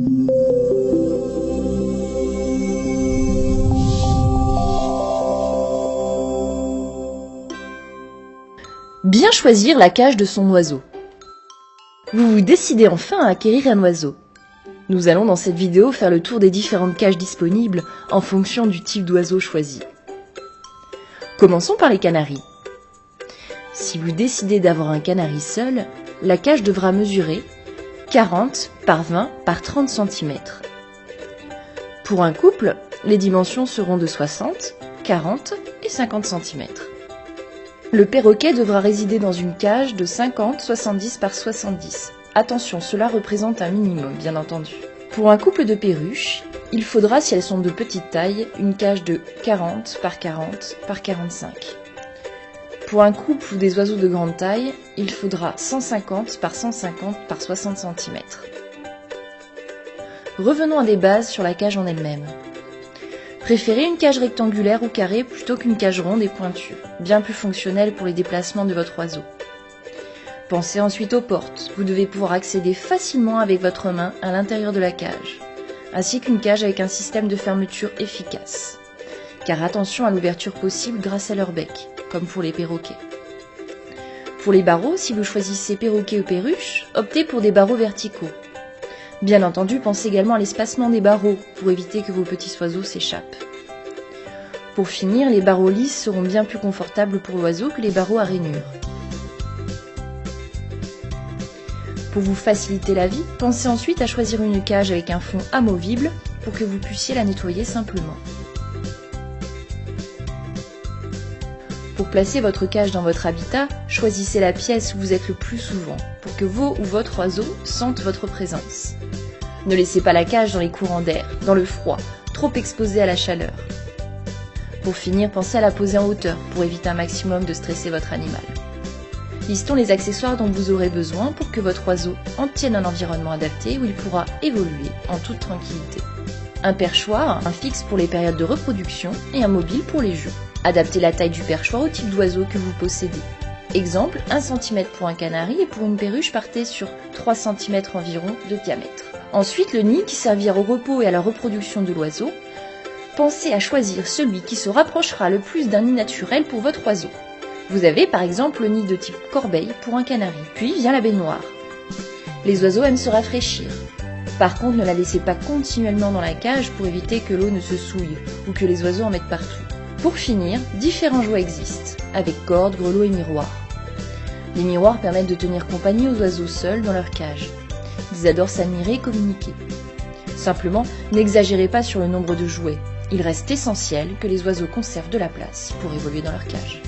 Bien choisir la cage de son oiseau. Vous vous décidez enfin à acquérir un oiseau. Nous allons dans cette vidéo faire le tour des différentes cages disponibles en fonction du type d'oiseau choisi. Commençons par les canaris. Si vous décidez d'avoir un canari seul, la cage devra mesurer 40 par 20 par 30 cm. Pour un couple, les dimensions seront de 60, 40 et 50 cm. Le perroquet devra résider dans une cage de 50, 70 par 70. Attention, cela représente un minimum, bien entendu. Pour un couple de perruches, il faudra, si elles sont de petite taille, une cage de 40 par 40 par 45. Pour un couple ou des oiseaux de grande taille, il faudra 150 par 150 par 60 cm. Revenons à des bases sur la cage en elle-même. Préférez une cage rectangulaire ou carrée plutôt qu'une cage ronde et pointue, bien plus fonctionnelle pour les déplacements de votre oiseau. Pensez ensuite aux portes. Vous devez pouvoir accéder facilement avec votre main à l'intérieur de la cage, ainsi qu'une cage avec un système de fermeture efficace. Car attention à l'ouverture possible grâce à leur bec, comme pour les perroquets. Pour les barreaux, si vous choisissez perroquet ou perruche, optez pour des barreaux verticaux. Bien entendu, pensez également à l'espacement des barreaux pour éviter que vos petits oiseaux s'échappent. Pour finir, les barreaux lisses seront bien plus confortables pour l'oiseau que les barreaux à rainures. Pour vous faciliter la vie, pensez ensuite à choisir une cage avec un fond amovible pour que vous puissiez la nettoyer simplement. Pour placer votre cage dans votre habitat, choisissez la pièce où vous êtes le plus souvent pour que vos ou votre oiseau sente votre présence. Ne laissez pas la cage dans les courants d'air, dans le froid, trop exposé à la chaleur. Pour finir, pensez à la poser en hauteur pour éviter un maximum de stresser votre animal. Listons les accessoires dont vous aurez besoin pour que votre oiseau obtienne un environnement adapté où il pourra évoluer en toute tranquillité. Un perchoir, un fixe pour les périodes de reproduction et un mobile pour les jeux. Adaptez la taille du perchoir au type d'oiseau que vous possédez. Exemple, 1 cm pour un canari et pour une perruche, partez sur 3 cm environ de diamètre. Ensuite, le nid qui servira au repos et à la reproduction de l'oiseau. Pensez à choisir celui qui se rapprochera le plus d'un nid naturel pour votre oiseau. Vous avez par exemple le nid de type corbeille pour un canari. Puis vient la baignoire. Les oiseaux aiment se rafraîchir. Par contre, ne la laissez pas continuellement dans la cage pour éviter que l'eau ne se souille ou que les oiseaux en mettent partout. Pour finir, différents jouets existent, avec cordes, grelots et miroirs. Les miroirs permettent de tenir compagnie aux oiseaux seuls dans leur cage. Ils adorent s'admirer et communiquer. Simplement, n'exagérez pas sur le nombre de jouets. Il reste essentiel que les oiseaux conservent de la place pour évoluer dans leur cage.